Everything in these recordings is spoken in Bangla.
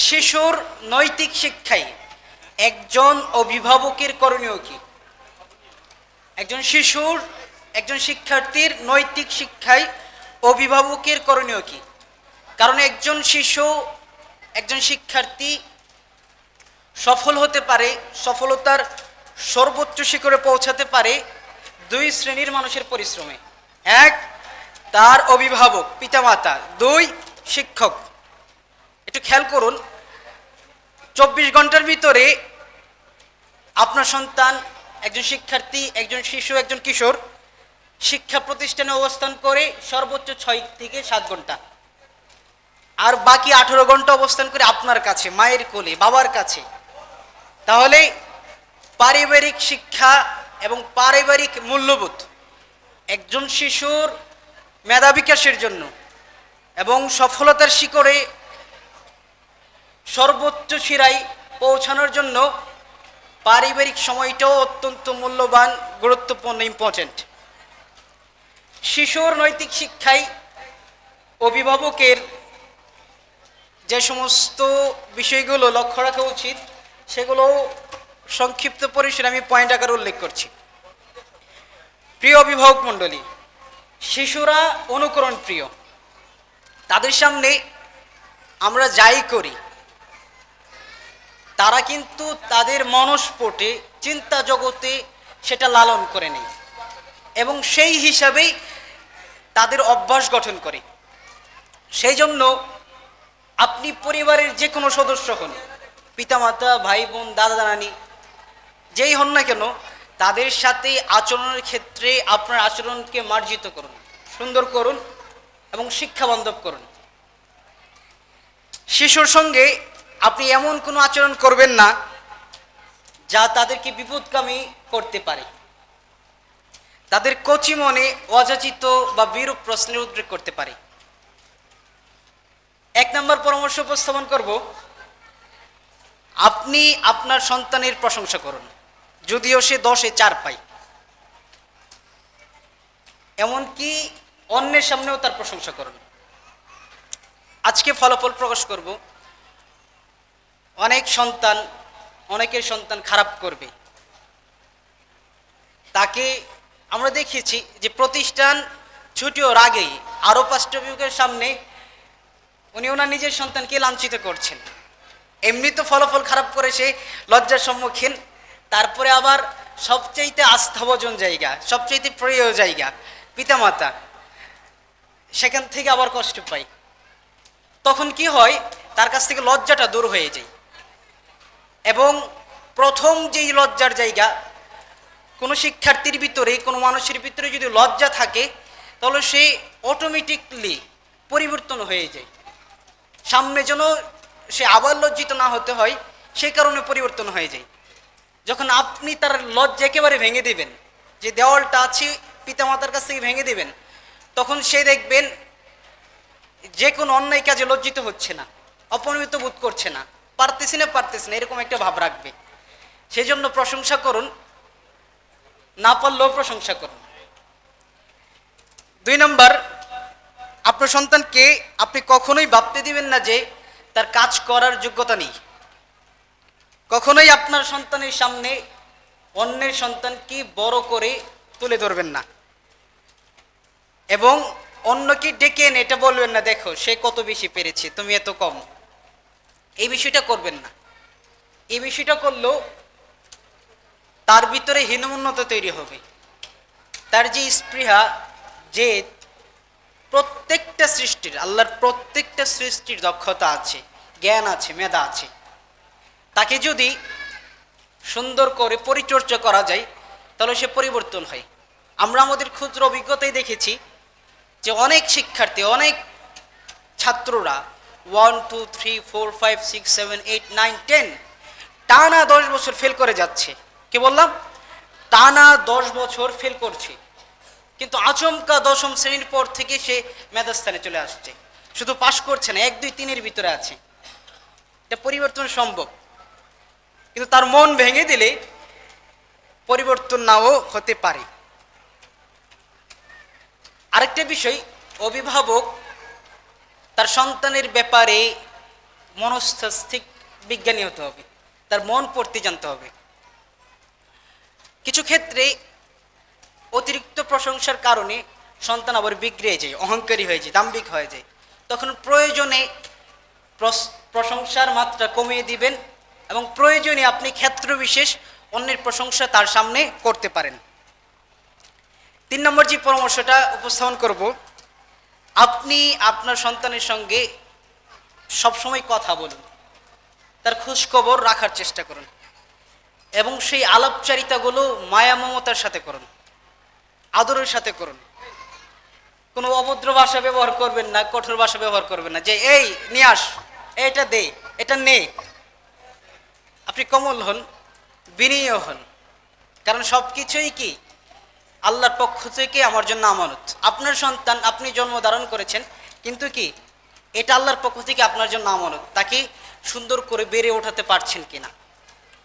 শিশুর নৈতিক শিক্ষায় একজন অভিভাবকের করণীয় কি? একজন শিক্ষার্থীর নৈতিক শিক্ষায় অভিভাবকের করণীয় কি? কারণ একজন শিক্ষার্থী সফল হতে পারে, সফলতার সর্বোচ্চ শিখরে পৌঁছাতে পারে দুই শ্রেণীর মানুষের পরিশ্রমে। এক, তার অভিভাবক পিতামাতা। দুই, শিক্ষক। একটু খেয়াল করুন, 24 ঘন্টার ভিতরে আপনার সন্তান, একজন শিক্ষার্থী, একজন শিশু, একজন কিশোর শিক্ষা প্রতিষ্ঠানে অবস্থান করে সর্বোচ্চ 6 থেকে 7 ঘন্টা, আর বাকি 18 ঘন্টা অবস্থান করে আপনার কাছে, মায়ের কোলে, বাবার কাছে। তাহলে পারিবারিক শিক্ষা এবং পারিবারিক মূল্যবোধ একজন শিশুর মেধা বিকাশের জন্য এবং সফলতার শিখরে সর্বোচ্চ শিরায় পৌঁছানোর জন্য পারিবারিক সময়টাও অত্যন্ত মূল্যবান, গুরুত্বপূর্ণ, ইম্পর্টেন্ট। শিশুর নৈতিক শিক্ষায় অভিভাবকের যে সমস্ত বিষয়গুলো লক্ষ্য রাখা উচিত সেগুলো সংক্ষিপ্ত পরিসরে আমি পয়েন্ট আকারে উল্লেখ করছি। প্রিয় অভিভাবক মণ্ডলী, শিশুরা অনুকরণ প্রিয়। তাদের সামনে আমরা যাই করি তারা কিন্তু তাদের মনস্পটে, চিন্তা জগতে সেটা লালন করে নেয় এবং সেই হিসাবেই তাদের অভ্যাস গঠন করে। সেই জন্য আপনি পরিবারের যে কোনো সদস্য হন, পিতামাতা, ভাই বোন, দাদা নানি, যেই হন না কেন, তাদের সাথে আচরণের ক্ষেত্রে আপনার আচরণকে মার্জিত করুন, সুন্দর করুন এবং শিক্ষাবান্ধব করুন। শিশুর সঙ্গে আপনি এমন কোনো আচরণ করবেন না যা তাদেরকে বিপদগামী করতে পারে, তাদের কচি মনে অযাচিত বা বিরূপ প্রশ্নের উদ্রেক করতে পারে। 1 নম্বর পরামর্শ উপস্থাপন করব, আপনি আপনার সন্তানের প্রশংসা করুন, যদিও সে 10-এ 4 পায়। এমনকি অন্যের সামনেও তার প্রশংসা করুন। আজকে ফলাফল প্রকাশ করব, অনেকের সন্তান খারাপ করবে। তাকে আমরা দেখেছি যে প্রতিষ্ঠান ছুটি ওর আগেই আরও 5টা বিভাগের সামনে উনি ওনার নিজের সন্তানকে লাঞ্ছিত করছেন। এমনি তো ফলাফল খারাপ করে সে লজ্জার সম্মুখীন, তারপরে আবার সবচাইতে আস্থাভাজন জায়গা, সবচাইতে প্রিয় জায়গা পিতামাতা, সেখান থেকে আবার কষ্ট পায়। তখন কি হয়, তার কাছ থেকে লজ্জাটা দূর হয়ে যায় এবং প্রথম যেই লজ্জার জায়গা, কোনো শিক্ষার্থীর ভিতরে, কোনো মানুষের ভিতরে যদি লজ্জা থাকে তাহলে সে অটোমেটিকলি পরিবর্তন হয়ে যায়। সামনে যেন সে আবার লজ্জিত না হতে হয়, সেই কারণে পরিবর্তন হয়ে যায়। যখন আপনি তার লজ্জা একেবারে ভেঙে দেবেন, যে দেওয়ালটা আছে পিতামাতার কাছ থেকে ভেঙে দেবেন, তখন সে দেখবেন যে কোনো অন্যায় কাজে লজ্জিত হচ্ছে না, অপমানিত বোধ করছে না, পারতেছি না এরকম একটা ভাব রাখবে। সেই জন্য প্রশংসা করুন, না পারলেও প্রশংসা করুন। 2 নম্বর, আপনার সন্তানকে আপনি কখনোই ভাবতে দিবেন না যে তার কাজ করার যোগ্যতা নেই। কখনোই আপনার সন্তানের সামনে অন্যের সন্তানকে বড় করে তুলে ধরবেন না এবং অন্যকে ডেকে এনে এটা বলবেন না, দেখো সে কত বেশি পেরেছে, তুমি এত কম। এই বিষয়টা করবেন না। এই বিষয়টা করলেও তার ভিতরে হীনমন্যতা তৈরি হবে। তার যে স্পৃহা, যে প্রত্যেকটা সৃষ্টির, আল্লাহর প্রত্যেকটা সৃষ্টির দক্ষতা আছে, জ্ঞান আছে, মেধা আছে, তাকে যদি সুন্দর করে পরিচর্যা করা যায় তাহলে সে পরিবর্তন হয়। আমরা আমাদের ক্ষুদ্র অভিজ্ঞতায় দেখেছি যে অনেক শিক্ষার্থী, অনেক ছাত্ররা 1, 2, 3, 4, 5, 6, 7, 8, 9, 10 টানা 10 বছর ফেল করে যাচ্ছে। কি বললাম? টানা 10 বছর ফেল করছে, কিন্তু আচমকা 10ম শ্রেণীর পর থেকে সে মেধাস্থানে চলে আসছে। শুধু পাশ করছে না, 1, 2, 3-এর ভিতরে আছে। এটা পরিবর্তন সম্ভব, কিন্তু তার মন ভেঙে দিলে পরিবর্তন নাও হতে পারে। আরেকটা বিষয়, অভিভাবক তার সন্তানের ব্যাপারে মনস্তাত্ত্বিক বিজ্ঞানী হতে হবে, তার মন পড়তে জানতে হবে। কিছু ক্ষেত্রে অতিরিক্ত প্রশংসার কারণে সন্তান আবার বিগড়ে যায়, অহংকারী হয়ে যায়, দাম্ভিক হয়ে যায়। তখন প্রয়োজনে প্রশংসার মাত্রা কমিয়ে দিবেন এবং প্রয়োজনে আপনি ক্ষেত্র বিশেষ অন্যের প্রশংসা তার সামনে করতে পারেন। 3 নম্বর যে পরামর্শটা উপস্থাপন করব, আপনি আপনার সন্তানের সঙ্গে সবসময় কথা বলুন, তার খোঁজখবর রাখার চেষ্টা করুন এবং সেই আলাপচারিতাগুলো মায়া মমতার সাথে করুন, আদরের সাথে করুন। কোনো অভদ্র ভাষা ব্যবহার করবেন না, কঠোর ভাষা ব্যবহার করবেন না, যে এই নিয়ে আস, এটা দে, এটা নে। আপনি কোমল হন, বিনয়ী হন, কারণ সব কিছুই কি আল্লাহর পক্ষ থেকে আমার জন্য আমানত। আপনার সন্তান আপনি জন্ম ধারণ করেছেন, কিন্তু কি এটা আল্লাহর পক্ষ থেকে আপনার জন্য আমানত। তাকে সুন্দর করে বেড়ে ওঠাতে পারছেন কিনা,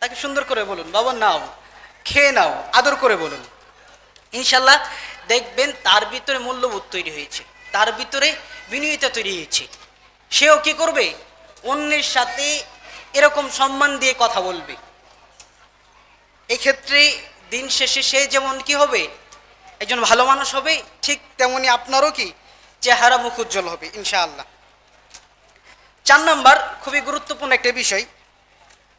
তাকে সুন্দর করে বলুন, বাবা নাও, খেয়ে নাও, আদর করে বলুন। ইনশাল্লাহ দেখবেন তার ভিতরে মূল্যবোধ তৈরি হয়েছে, তার ভিতরে বিনয়িতা তৈরি হয়েছে। সেও কি করবে, অন্যের সাথে এরকম সম্মান দিয়ে কথা বলবে। এক্ষেত্রে দিন শেষে সে যেমন কি হবে, একজন ভালো মানুষ হবে, ঠিক তেমনি আপনারও কি চেহারা মুখ উজ্জ্বল হবে ইনশাআল্লাহ। 4 নম্বর খুবই গুরুত্বপূর্ণ একটা বিষয়,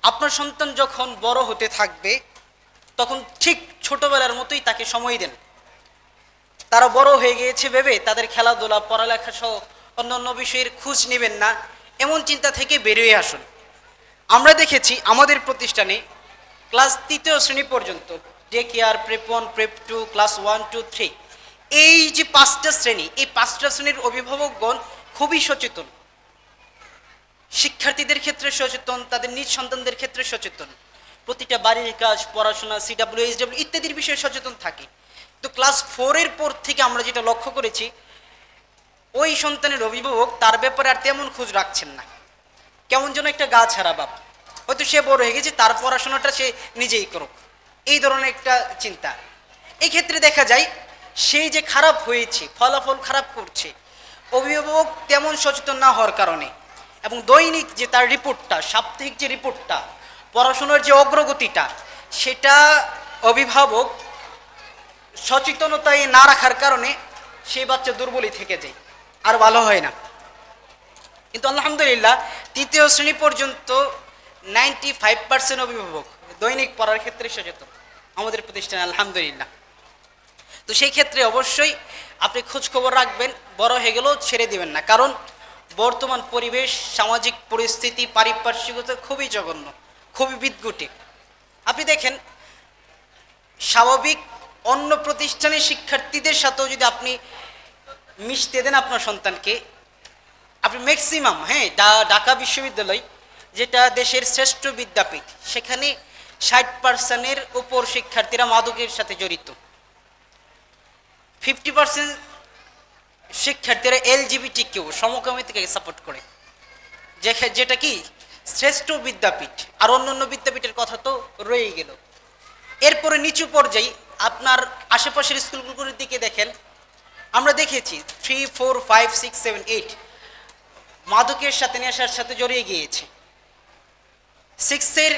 আপনার সন্তান যখন বড় হতে থাকবে তখন ঠিক ছোটবেলার মতোই তাকে সময় দেন। তারা বড় হয়ে গিয়েছে ভেবে তাদের খেলাধুলা, পড়ালেখা সহ অন্যান্য বিষয়ের খোঁজ নেবেন না, এমন চিন্তা থেকে বেরিয়ে আসুন। আমরা দেখেছি আমাদের প্রতিষ্ঠানে ক্লাস 3য় শ্রেণী পর্যন্ত, day care, prep 1, prep 2, class 1, 2, 3, এই যে 5টা শ্রেণী, এই 5টা শ্রেণীর অভিভাবকগণ খুবই সচেতন। শিক্ষার্থীদের ক্ষেত্রে সচেতন, তাদের নিজ সন্তানদের ক্ষেত্রে সচেতন, প্রতিটা বাড়ির কাজ, পড়াশোনা, CW, SW ইত্যাদির বিষয়ে সচেতন থাকে। তো ক্লাস 4-এর পর থেকে আমরা যেটা লক্ষ্য করেছি, ওই সন্তানের অভিভাবক তার ব্যাপারে আর তেমন খোঁজ রাখছেন না, কেমন যেন একটা গা ছাড়া বাপ, হয়তো সে বড় হয়ে গেছে, তার পড়াশোনাটা সে নিজেই করুক, এই ধরনের একটা চিন্তা। এই ক্ষেত্রে দেখা যায় সেই যে খারাপ হয়েছে, ফলাফল খারাপ করছে, অভিভাবক তেমন সচেতন না হওয়ার কারণে, এবং দৈনিক যে তার রিপোর্টটা, সাপ্তাহিক যে রিপোর্টটা, পড়াশোনার যে অগ্রগতিটা, সেটা অভিভাবক সচেতনতায় না রাখার কারণে সেই বাচ্চা দুর্বলই থেকে যায়, আর ভালো হয় না। কিন্তু আলহামদুলিল্লাহ 3য় শ্রেণী পর্যন্ত 95% অভিভাবক দৈনিক পড়ার ক্ষেত্রে সচেতন আমাদের প্রতিষ্ঠানে, আলহামদুলিল্লাহ। তো সেই ক্ষেত্রে অবশ্যই আপনি খোঁজখবর রাখবেন, বড় হয়ে গেলেও ছেড়ে দিবেন না, কারণ বর্তমান পরিবেশ, সামাজিক পরিস্থিতি, পারিপার্শ্বিকতা খুবই জঘন্য, খুবই বিদঘুটে। আপনি দেখেন স্বাভাবিক অন্য প্রতিষ্ঠানের শিক্ষার্থীদের সাথেও যদি আপনি মিশতে দেন আপনার সন্তানকে, আপনি ম্যাক্সিমাম, হ্যাঁ, ঢাকা বিশ্ববিদ্যালয় যেটা দেশের শ্রেষ্ঠ বিদ্যাপীঠ, সেখানে 60%-এর উপর শিক্ষার্থীরা মাদকের সাথে জড়িত। 50% শিক্ষার্থীরা LGBTQ সমকামিতাকে সাপোর্ট করে, যেটা কি শ্রেষ্ঠ বিদ্যাপীঠ। আর অন্যান্য বিদ্যাপীঠের কথা তো রয়েই গেল। এরপরে নিচু পর্যায়ে আপনার আশেপাশের স্কুলগুলোর দিকে দেখেন, আমরা দেখেছি 3, 4, 5, 6, 7, 8 মাদকের সাথে, নেশার সাথে জড়িয়ে গিয়েছে। 6-এর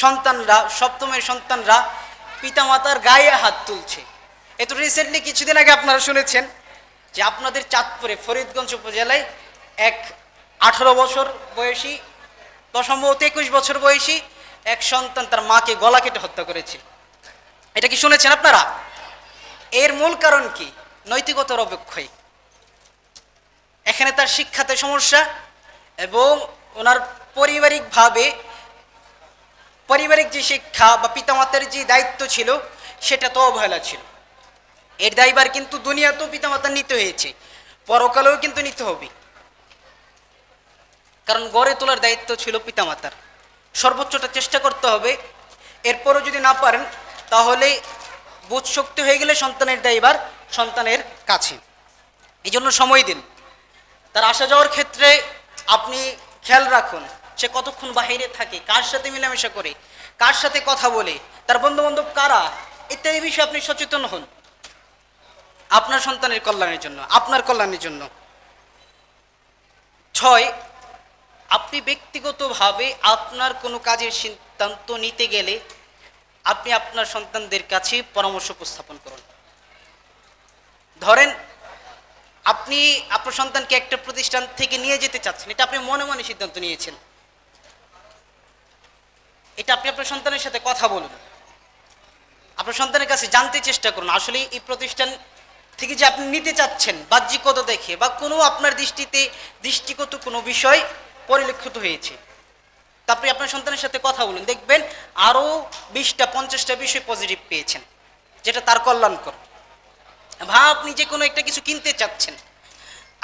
সন্তানরা, 7ম-এর সন্তানরা পিতামাতার গায়ে হাত তুলছে। এত রিসেন্টলি কিছুদিন আগে আপনারা শুনেছেন যে আপনাদের চাঁদপুরে ফরিদগঞ্জ উপজেলায় এক 18 বছর বয়সী, সম্ভবত 21 বছর বয়সী এক সন্তান তার মাকে গলা কেটে হত্যা করেছে। এটা কি শুনেছেন আপনারা? এর মূল কারণ কি? নৈতিকতার অবক্ষয়। এখানে তার শিক্ষাতে সমস্যা এবং ওনার পারিবারিক যে শিক্ষা বা পিতামাতার যে দায়িত্ব ছিল সেটা তো অবহেলা ছিল। এর দায়ভার কিন্তু দুনিয়াতেও পিতামাতার নিতে হয়েছে, পরকালেও কিন্তু নিতে হবে, কারণ গড়ে তোলার দায়িত্ব ছিল পিতামাতার। সর্বোচ্চটা চেষ্টা করতে হবে। এরপরও যদি না পারেন তাহলে বোধ শক্তি হয়ে গেলে সন্তানের দায়ভার সন্তানের কাছে। এই জন্য সময় দিন। তার আসা যাওয়ার ক্ষেত্রে আপনি খেয়াল রাখুন সে কতক্ষণ বাহিরে থাকে, কার সাথে মেলামেশা করে, কার সাথে কথা বলে, তার বন্ধুবান্ধব কারা, ইত্যাদি বিষয়ে আপনি সচেতন হন আপনার সন্তানের কল্যাণের জন্য, আপনার কল্যাণের জন্য। 6, আপনি ব্যক্তিগতভাবে আপনার কোনো কাজের সিদ্ধান্ত নিতে গেলে আপনি আপনার সন্তানদের কাছে পরামর্শ উপস্থাপন করুন। ধরেন আপনি আপনার সন্তানকে একটা প্রতিষ্ঠান থেকে নিয়ে যেতে চাচ্ছেন, এটা আপনি মনে মনে সিদ্ধান্ত নিয়েছেন, এটা আপনি আপনার সন্তানের সাথে কথা বলুন, আপনার সন্তানের কাছে জানতে চেষ্টা করুন আসলে এই প্রতিষ্ঠান থেকে যে আপনি নিতে চাচ্ছেন বাহ্যিকতা দেখে বা কোনো আপনার দৃষ্টিতে দৃষ্টিগত কোনো বিষয় পরিলক্ষিত হয়েছে, তা আপনি আপনার সন্তানের সাথে কথা বলুন, দেখবেন আরও 20টা 50টা বিষয় পজিটিভ পেয়েছেন যেটা তার কল্যাণকর। বা আপনি যে কোনো একটা কিছু কিনতে চাচ্ছেন,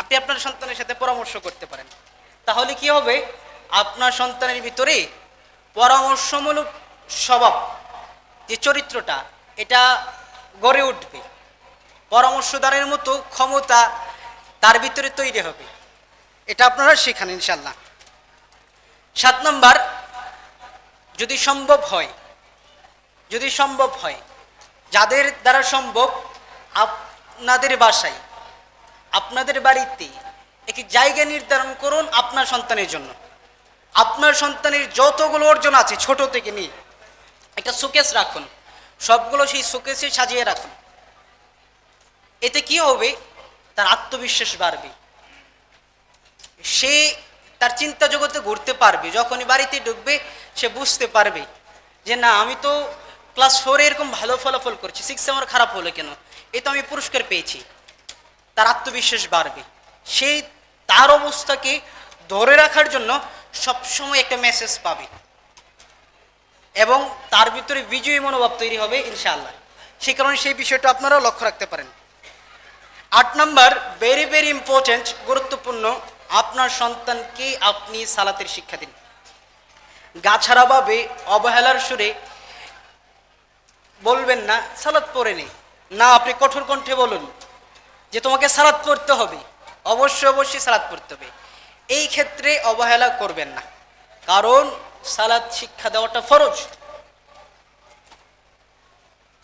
আপনি আপনার সন্তানের সাথে পরামর্শ করতে পারেন, তাহলে কি হবে আপনার সন্তানের ভিতরে পরামর্শমূলক স্বভাব যে চরিত্রটা এটা গড়ে উঠবে, পরামর্শদানের মতো ক্ষমতা তার ভিতরে তৈরি হবে, এটা আপনারা শেখান ইনশাল্লাহ। 7 নম্বর, যদি সম্ভব হয় যাদের দ্বারা সম্ভব আপনাদের বাসায় আপনাদের বাড়িতে একটি জায়গা নির্ধারণ করুন আপনার সন্তানের জন্য। আপনার সন্তানের যতগুলো অর্জন আছে ছোট থেকে নিয়ে একটা শোকেস রাখুন, সবগুলো সেই শোকেসে সাজিয়ে রাখুন। এতে কি হবে, তার আত্মবিশ্বাস বাড়বে, সে তার চিন্তা জগতে ঘুরতে পারবে, যখনই বাড়িতে ঢুকবে সে বুঝতে পারবে যে না আমি তো ক্লাস 4 এরকম ভালো ফলাফল করছি, 6 আমার খারাপ হলো কেন, এ তো আমি পুরস্কার পেয়েছি। তার আত্মবিশ্বাস বাড়বে, সেই তার অবস্থাকে ধরে রাখার জন্য সবসময় একটা মেসেজ পাবে এবং তার ভিতরে বিজয়ী মনোভাব তৈরি হবে ইনশাআল্লাহ। সেই কারণে সেই বিষয়টা আপনারাও লক্ষ্য রাখতে পারেন। 8 নম্বর, ভেরি ভেরি ইম্পর্টেন্ট, গুরুত্বপূর্ণ, আপনার সন্তানকে আপনি সালাতের শিক্ষা দিন। গাছাড়াভাবে অবহেলার সুরে বলবেন না সালাত পড়ে নেই, না আপনি কঠোর কণ্ঠে বলুন যে তোমাকে সালাত পড়তে হবে, অবশ্যই সালাত পড়তে হবে। এই ক্ষেত্রে অবহেলা করবেন না, কারণ সালাত শিক্ষা দেওয়াটা ফরজ।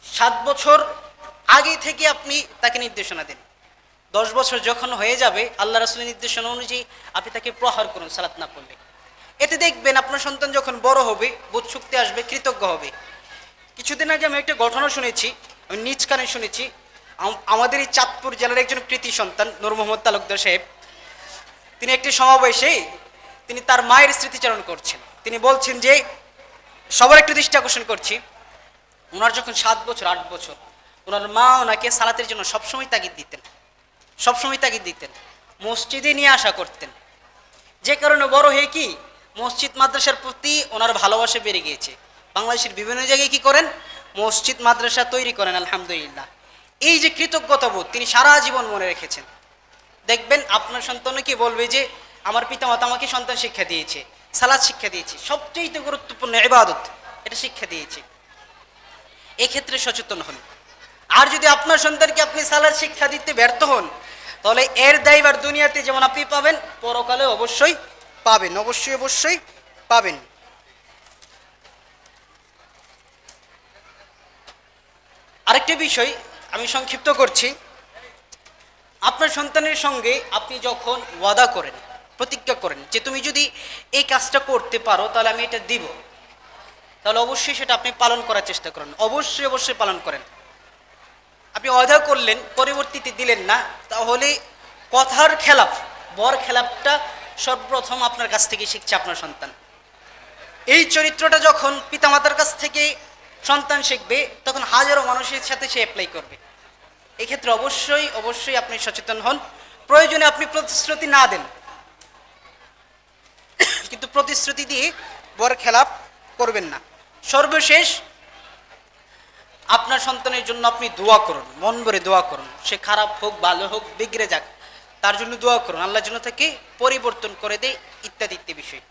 7 বছর আগে থেকে আপনি তাকে নির্দেশনা দিন, 10 বছর যখন হয়ে যাবে আল্লাহ রাসূলের নির্দেশনা অনুযায়ী আপনি তাকে প্রহার করুন সালাত না পড়লে। এতে দেখবেন আপনার সন্তান যখন বড় হবে, বোধ শক্তি আসবে, কৃতজ্ঞ হবে। কিছুদিন আগে আমি একটা ঘটনা শুনেছি, আমি নিজ কানে শুনেছি। আমাদের এই চাঁদপুর জেলার একজন কৃতি সন্তান নূর মোহাম্মদ তালুকদার সাহেব, তিনি একটি সমাবেশে তিনি তার মায়ের স্মৃতিচারণ করছেন। তিনি বলছেন যে সবার একটু দৃষ্টি আকর্ষণ করছি, ওনার যখন 7 বছর 8 বছর ওনার মা ওনাকে সালাতের জন্য সবসময় তাগিদ দিতেন, মসজিদে নিয়ে আসা করতেন, যে কারণে বড় হয়ে কি মসজিদ মাদ্রাসার প্রতি ওনার ভালোবাসা বেড়ে গিয়েছে। বাংলাদেশের বিভিন্ন জায়গায় কি করেন, মসজিদ মাদ্রাসা তৈরি করেন আলহামদুলিল্লাহ। এই যে কৃতজ্ঞতা বোধ তিনি সারা জীবন মনে রেখেছেন। দেখবেন আপনার সন্তানও কি বলবে যে আমার পিতামাতা আমাকে সন্তান শিক্ষা দিয়েছে, সালাত শিক্ষা দিয়েছে, সবচেয়ে গুরুত্বপূর্ণ ইবাদত এটা শিক্ষা দিয়েছে। এক্ষেত্রে সচেতন হন। আর যদি আপনার সন্তানকে আপনি সালাত শিক্ষা দিতে ব্যর্থ হন, তাহলে এর দায়ভার দুনিয়াতে যেমন আপনি পাবেন, পরকালে অবশ্যই পাবেন। আরেকটি বিষয় আমি সংক্ষিপ্ত করছি, আপনার সন্তানের সঙ্গে আপনি যখন ওয়াদা করেন, প্রতিজ্ঞা করেন যে তুমি যদি এই কাজটা করতে পারো তাহলে আমি এটা দিব, তাহলে অবশ্যই সেটা আপনি পালন করার চেষ্টা করেন, অবশ্যই পালন করেন। আপনি ওয়াদা করলেন পরবর্তীতে দিলেন না, তাহলে কথার খেলাফ, বর খেলাফটা সর্বপ্রথম আপনার কাছ থেকে শিখছে আপনার সন্তান। এই চরিত্রটা যখন পিতামাতার কাছ থেকে সন্তান শিখবে তখন হাজারো মানুষের সাথে সে অ্যাপ্লাই করবে। এক্ষেত্রে অবশ্যই আপনি সচেতন হন। প্রয়োজনে আপনি প্রতিশ্রুতি না দেন, কিন্তু প্রতিশ্রুতি দিয়ে বর খেলাপ করবেন না। সর্বশেষ, আপনার সন্তানের জন্য আপনি দোয়া করুন, মন ভরে দোয়া করুন, সে খারাপ হোক ভালো হোক বিগড়ে যাক তার জন্য দোয়া করুন, আল্লাহ যেন তাকে পরিবর্তন করে দেয় ইত্যাদি বিষয়।